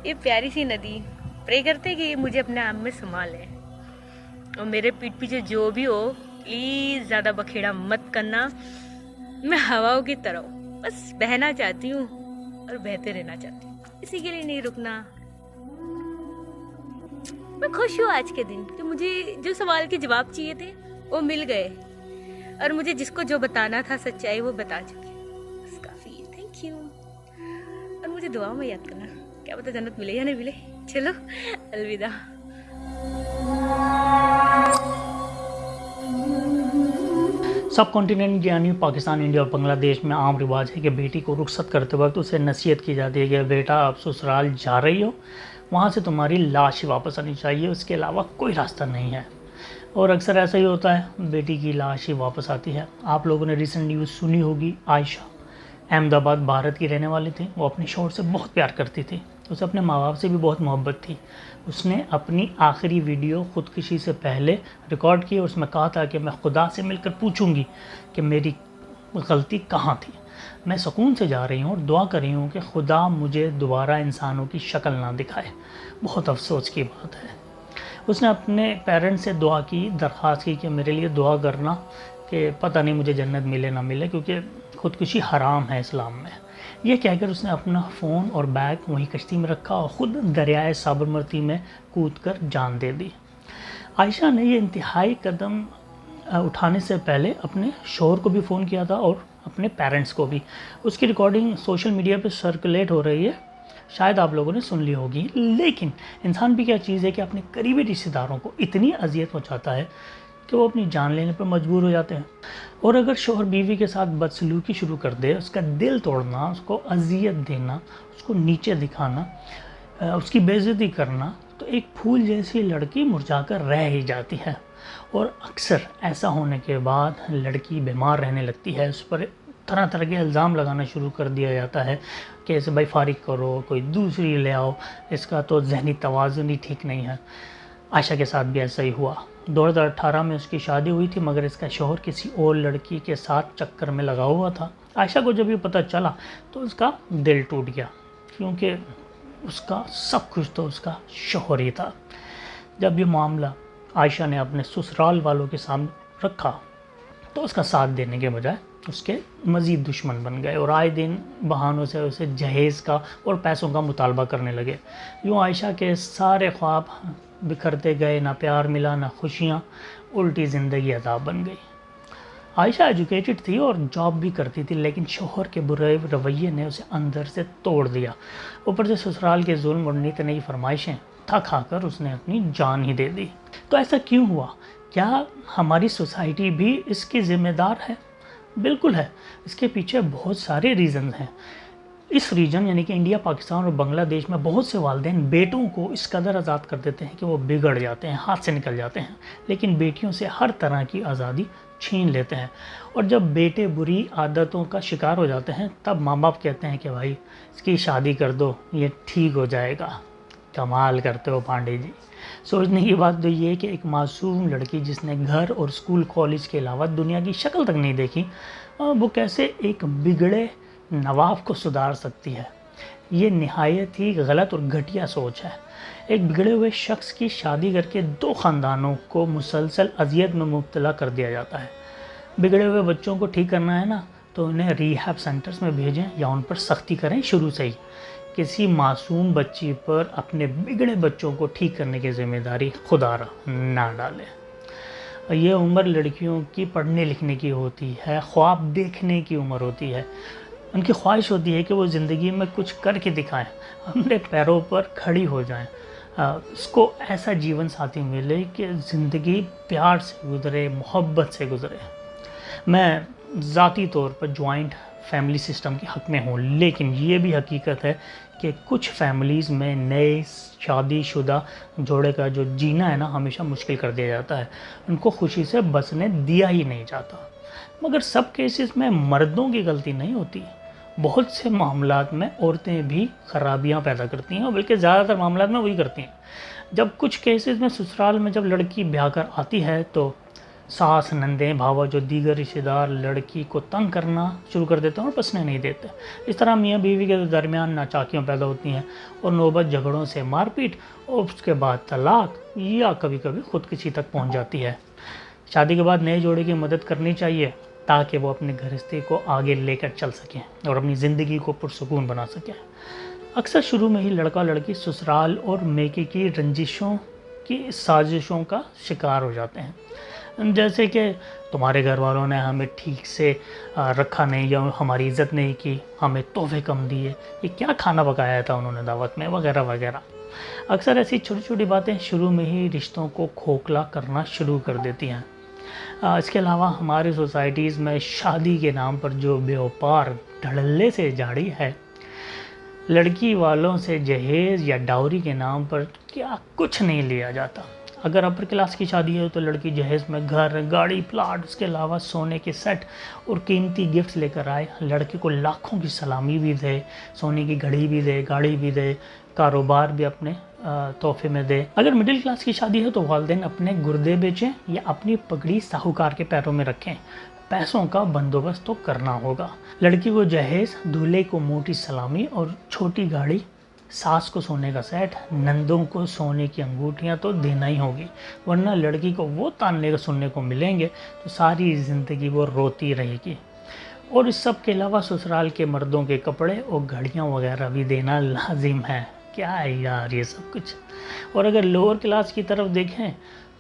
ये प्यारी सी नदी प्रे करते कि ये मुझे अपने आप में समा ले, और मेरे पीठ पीछे जो भी हो प्लीज ज्यादा बखेड़ा मत करना। मैं हवाओं की तरह हूँ, बस बहना चाहती हूँ और बहते रहना चाहती हूँ, इसी के लिए नहीं रुकना। मैं खुश हूँ आज के दिन कि मुझे जो सवाल के जवाब चाहिए थे वो मिल गए, और मुझे जिसको जो बताना था सच्चाई वो बता चुकी। बस काफी है, थैंक यू। और मुझे दुआ में याद करना, क्या पता जन्नत मिले या नहीं मिले। चलो अलविदा। सब कॉन्टिनेंट यानी पाकिस्तान, इंडिया और बांग्लादेश में आम रिवाज है कि बेटी को रुखसत करते वक्त उसे नसीहत की जाती है कि बेटा आप ससुराल जा रही हो, वहाँ से तुम्हारी लाश ही वापस आनी चाहिए, उसके अलावा कोई रास्ता नहीं है। और अक्सर ऐसा ही होता है, बेटी की लाश ही वापस आती है। आप लोगों ने रिसेंट न्यूज़ सुनी होगी, आयशा अहमदाबाद भारत की रहने वाली थी। वो अपने शौहर से बहुत प्यार करती थी, उसे अपने माँ बाप से भी बहुत मोहब्बत थी। उसने अपनी आखिरी वीडियो ख़ुदकुशी से पहले रिकॉर्ड की और उसमें कहा था कि मैं खुदा से मिलकर पूछूंगी कि मेरी गलती कहाँ थी। मैं सुकून से जा रही हूँ और दुआ कर रही हूँ कि खुदा मुझे दोबारा इंसानों की शक्ल ना दिखाए। बहुत अफसोस की बात है। उसने अपने पेरेंट्स से दुआ की, दरख्वास्त की कि मेरे लिए दुआ करना कि पता नहीं मुझे जन्नत मिले ना मिले, क्योंकि ख़ुदकुशी हराम है इस्लाम में। ये कहकर उसने अपना फ़ोन और बैग वहीं कश्ती में रखा और ख़ुद दरियाए साबरमती में कूदकर जान दे दी। आयशा ने ये इंतहाई कदम उठाने से पहले अपने शौहर को भी फ़ोन किया था और अपने पेरेंट्स को भी। उसकी रिकॉर्डिंग सोशल मीडिया पे सर्कुलेट हो रही है, शायद आप लोगों ने सुन ली होगी। लेकिन इंसान भी क्या चीज़ है कि अपने करीबी रिश्तेदारों को इतनी अजियत पहुंचाता है कि वो अपनी जान लेने पर मजबूर हो जाते हैं। और अगर शौहर बीवी के साथ बदसलूकी शुरू कर दे, उसका दिल तोड़ना, उसको अजियत देना, उसको नीचे दिखाना, उसकी बेइज्जती करना, तो एक फूल जैसी लड़की मुरझाकर रह ही जाती है। और अक्सर ऐसा होने के बाद लड़की बीमार रहने लगती है, उस पर तरह तरह के इल्ज़ाम लगाना शुरू कर दिया जाता है कि इसे भाई फारिग करो, कोई दूसरी ले आओ, इसका तो जहनी तवाज़ुन ही ठीक नहीं है। आयशा के साथ भी ऐसा ही हुआ। 2018 में उसकी शादी हुई थी, मगर इसका शौहर किसी और लड़की के साथ चक्कर में लगा हुआ था। आयशा को जब ये पता चला तो उसका दिल टूट गया, क्योंकि उसका सब कुछ तो उसका शौहर ही था। जब ये मामला आयशा ने अपने ससुराल वालों के सामने रखा तो उसका साथ देने के बजाय उसके मज़ीद दुश्मन बन गए और आए दिन बहानों से उसे जहेज़ का और पैसों का मुतालबा करने लगे। यूँ आयशा के सारे ख्वाब बिखरते गए, ना प्यार मिला ना खुशियाँ, उल्टी ज़िंदगी अज़ाब बन गई। आयशा एजुकेटेड थी और जॉब भी करती थी, लेकिन शौहर के बुरे रवैये ने उसे अंदर से तोड़ दिया। ऊपर से ससुराल के जुल्म और नित नई फरमाइशें, थक हाकर उसने अपनी जान ही दे दी। तो ऐसा क्यों हुआ? क्या हमारी सोसाइटी भी इसकी ज़िम्मेदार है? बिल्कुल है। इसके पीछे बहुत सारे रीज़न हैं। इस रीजन यानी कि इंडिया, पाकिस्तान और बांग्लादेश में बहुत से वालिदैन बेटों को इस कदर आज़ाद कर देते हैं कि वो बिगड़ जाते हैं, हाथ से निकल जाते हैं, लेकिन बेटियों से हर तरह की आज़ादी छीन लेते हैं। और जब बेटे बुरी आदतों का शिकार हो जाते हैं तब माँ बाप कहते हैं कि भाई इसकी शादी कर दो, ये ठीक हो जाएगा। कमाल करते हो पांडे जी। सोचने की बात तो ये है कि एक मासूम लड़की जिसने घर और स्कूल कॉलेज के अलावा दुनिया की शक्ल तक नहीं देखी, वो कैसे एक बिगड़े नवाब को सुधार सकती है? ये निहायत ही गलत और घटिया सोच है। एक बिगड़े हुए शख्स की शादी करके दो ख़ानदानों को मुसलसल अजियत में मुब्तला कर दिया जाता है। बिगड़े हुए बच्चों को ठीक करना है ना, तो उन्हें रिहैब सेंटर्स में भेजें या उन पर सख्ती करें शुरू से ही। किसी मासूम बच्ची पर अपने बिगड़े बच्चों को ठीक करने की जिम्मेदारी खुदा ना डालें। ये उम्र लड़कियों की पढ़ने लिखने की होती है, ख्वाब देखने की उम्र होती है। उनकी ख्वाहिश होती है कि वो ज़िंदगी में कुछ करके दिखाएं, अपने पैरों पर खड़ी हो जाएं। उसको ऐसा जीवन साथी मिले कि ज़िंदगी प्यार से गुज़रे, मोहब्बत से गुज़रे। मैं ज़ाती तौर पर जॉइंट फैमिली सिस्टम के हक़ में हूँ, लेकिन ये भी हकीकत है कि कुछ फैमिलीज़ में नए शादीशुदा जोड़े का जो जीना है ना, हमेशा मुश्किल कर दिया जाता है। उनको खुशी से बसने दिया ही नहीं जाता। मगर सब केसेस में मर्दों की गलती नहीं होती। बहुत से मामलात में औरतें भी खराबियां पैदा करती हैं, और बल्कि ज़्यादातर मामलात में वही करती हैं। जब कुछ केसेस में ससुराल में जब लड़की ब्याह कर आती है तो सास नंदे भावा जो दीगर रिश्तेदार लड़की को तंग करना शुरू कर देते हैं और बसने नहीं देते। इस तरह मियाँ बीवी के दरमियान नाचाकियाँ पैदा होती हैं और नौबत झगड़ों से मारपीट और उसके बाद तलाक या कभी कभी खुदकुशी तक पहुंच जाती है। शादी के बाद नए जोड़े की मदद करनी चाहिए ताकि वो अपने गृहस्थी को आगे लेकर चल सकें और अपनी ज़िंदगी को पुरसुकून बना सकें। अक्सर शुरू में ही लड़का लड़की ससुराल और मेके की रंजिशों की साजिशों का शिकार हो जाते हैं, जैसे कि तुम्हारे घर वालों ने हमें ठीक से रखा नहीं या हमारी इज़्ज़त नहीं की, हमें तोहफे कम दिए, ये क्या खाना पकाया था उन्होंने दावत में, वगैरह वगैरह। अक्सर ऐसी छोटी छोटी बातें शुरू में ही रिश्तों को खोखला करना शुरू कर देती हैं। इसके अलावा हमारी सोसाइटीज़ में शादी के नाम पर जो व्यापार धड़ल्ले से जारी है, लड़की वालों से जहेज़ या डाउरी के नाम पर क्या कुछ नहीं लिया जाता। अगर अपर क्लास की शादी है तो लड़की जहेज़ में घर, गाड़ी, प्लाट, उसके अलावा सोने के सेट और कीमती गिफ्ट्स लेकर आए। लड़के को लाखों की सलामी भी दे, सोने की घड़ी भी दे, गाड़ी भी दे, कारोबार भी अपने तोहफे में दे। अगर मिडिल क्लास की शादी है तो वालिदैन अपने गुर्दे बेचें या अपनी पगड़ी साहूकार के पैरों में रखें। पैसों का बंदोबस्त तो करना होगा। लड़की को जहेज़, दूल्हे को मोटी सलामी और छोटी गाड़ी, सास को सोने का सेट, नंदों को सोने की अंगूठियां तो देना ही होगी, वरना लड़की को वो ताने सुनने को मिलेंगे तो सारी ज़िंदगी वो रोती रहेगी। और इस सब के अलावा ससुराल के मर्दों के कपड़े और घड़ियां वगैरह भी देना लाजिम है। क्या है यार ये सब कुछ। और अगर लोअर क्लास की तरफ देखें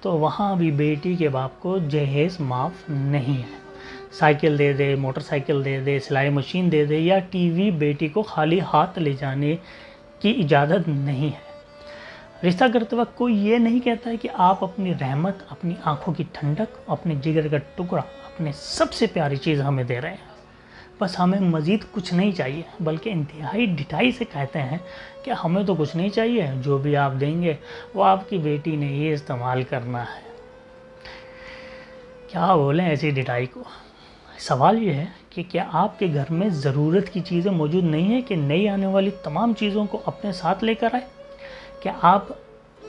तो वहाँ भी बेटी के बाप को जहेज़ माफ़ नहीं है। साइकिल दे दे, मोटरसाइकिल दे दे, सिलाई मशीन दे दे या टीवी बेटी को खाली हाथ ले जाने की इजाज़त नहीं है। रिश्ता करते वक्त कोई ये नहीं कहता है कि आप अपनी रहमत, अपनी आंखों की ठंडक, अपने जिगर का टुकड़ा, अपने सबसे प्यारी चीज़ हमें दे रहे हैं, बस हमें मज़ीद कुछ नहीं चाहिए, बल्कि इंतहाई ढिठाई से कहते हैं कि हमें तो कुछ नहीं चाहिए, जो भी आप देंगे वो आपकी बेटी ने ये इस्तेमाल करना है। क्या बोलें ऐसी ढिठाई को। सवाल ये है कि क्या आपके घर में ज़रूरत की चीज़ें मौजूद नहीं है कि नई आने वाली तमाम चीज़ों को अपने साथ लेकर आए? क्या आप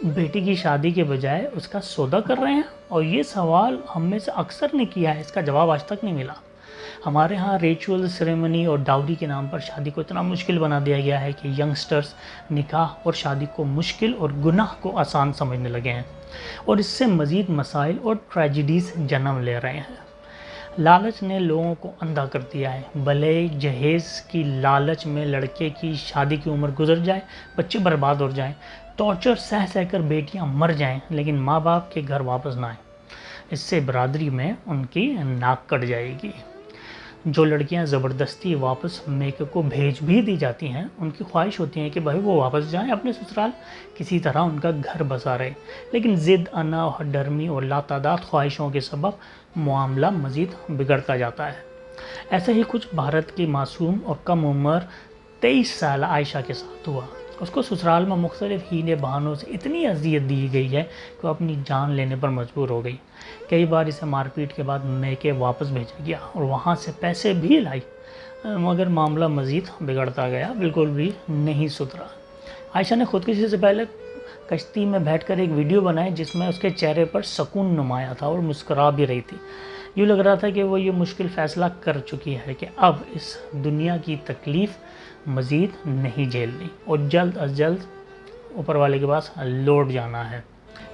बेटी की शादी के बजाय उसका सौदा कर रहे हैं? और ये सवाल हम में से अक्सर ने किया है, इसका जवाब आज तक नहीं मिला। हमारे यहाँ रिचुअल, सेरेमनी और डाउरी के नाम पर शादी को इतना मुश्किल बना दिया गया है कि यंगस्टर्स निकाह और शादी को मुश्किल और गुनाह को आसान समझने लगे हैं और इससे मज़ीद मसाइल और ट्रेजिडीज़ जन्म ले रहे हैं। लालच ने लोगों को अंधा कर दिया है। भले जहेज़ की लालच में लड़के की शादी की उम्र गुजर जाए, बच्चे बर्बाद हो जाएं, टॉर्चर सह सह कर बेटियां मर जाएं, लेकिन माँ बाप के घर वापस ना आए। इससे बरादरी में उनकी नाक कट जाएगी। जो लड़कियां ज़बरदस्ती वापस मेके को भेज भी दी जाती हैं, उनकी ख्वाहिश होती है कि भाई वो वापस जाएं अपने ससुराल, किसी तरह उनका घर बसा रहे, लेकिन ज़िद, अना, डरमी और लातादाद ख्वाहिशों के सबब मामला मज़ीद बिगड़ता जाता है। ऐसा ही कुछ भारत की मासूम और कम उम्र 23 साल आयशा के साथ हुआ। उसको ससुराल में मुख्तलिफ हीले बहानों से इतनी अजियत दी गई है कि वो अपनी जान लेने पर मजबूर हो गई। कई बार इसे मारपीट के बाद मेके वापस भेजा गया और वहाँ से पैसे भी लाई, मगर मामला मज़ीद बिगड़ता गया, बिल्कुल भी नहीं सुधरा। आयशा ने खुदकुशी से पहले कश्ती में बैठकर एक वीडियो बनाई जिसमें उसके चेहरे पर सुकून नुमाया था और मुस्कुरा भी रही थी। यूँ लग रहा था कि वो ये मुश्किल फ़ैसला कर चुकी है कि अब इस दुनिया की तकलीफ़ मज़ीद नहीं झेलनी और जल्द अज जल्द ऊपर वाले के पास लौट जाना है।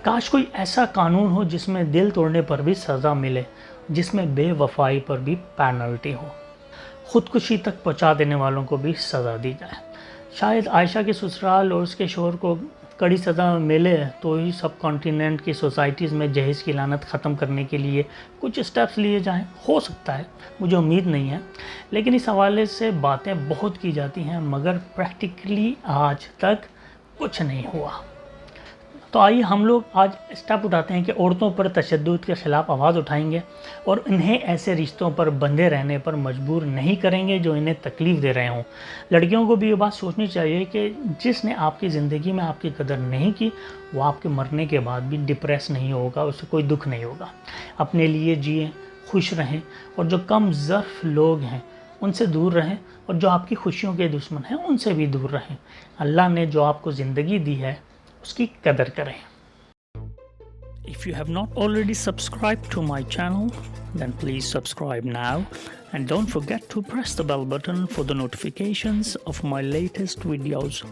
काश कोई ऐसा कानून हो जिसमें दिल तोड़ने पर भी सज़ा मिले, जिसमें बेवफाई पर भी पेनल्टी हो, ख़ुदकुशी तक पहुंचा देने वालों को भी सज़ा दी जाए। शायद आयशा के ससुराल और उसके शोहर को कड़ी सज़ा मिले तो ही सब कॉन्टिनेंट की सोसाइटीज़ में जहेज़ की लानत ख़त्म करने के लिए कुछ स्टेप्स लिए जाएं। हो सकता है, मुझे उम्मीद नहीं है, लेकिन इस हवाले से बातें बहुत की जाती हैं, मगर प्रैक्टिकली आज तक कुछ नहीं हुआ। तो आइए हम लोग आज स्टेप उठाते हैं कि औरतों पर तशद्दुद के ख़िलाफ़ आवाज़ उठाएंगे और इन्हें ऐसे रिश्तों पर बंधे रहने पर मजबूर नहीं करेंगे जो इन्हें तकलीफ़ दे रहे हों। लड़कियों को भी ये बात सोचनी चाहिए कि जिसने आपकी ज़िंदगी में आपकी कदर नहीं की, वो आपके मरने के बाद भी डिप्रेस नहीं होगा, उसे कोई दुख नहीं होगा। अपने लिए जिए, खुश रहें और जो कम ज़र्फ़ लोग हैं उनसे दूर रहें और जो आपकी खुशियों के दुश्मन हैं उनसे भी दूर रहें। अल्लाह ने जो आपको ज़िंदगी दी है उसकी कदर करें। If you have not already subscribed to my channel, then please subscribe now and don't forget to press the bell button for the notifications of my latest videos.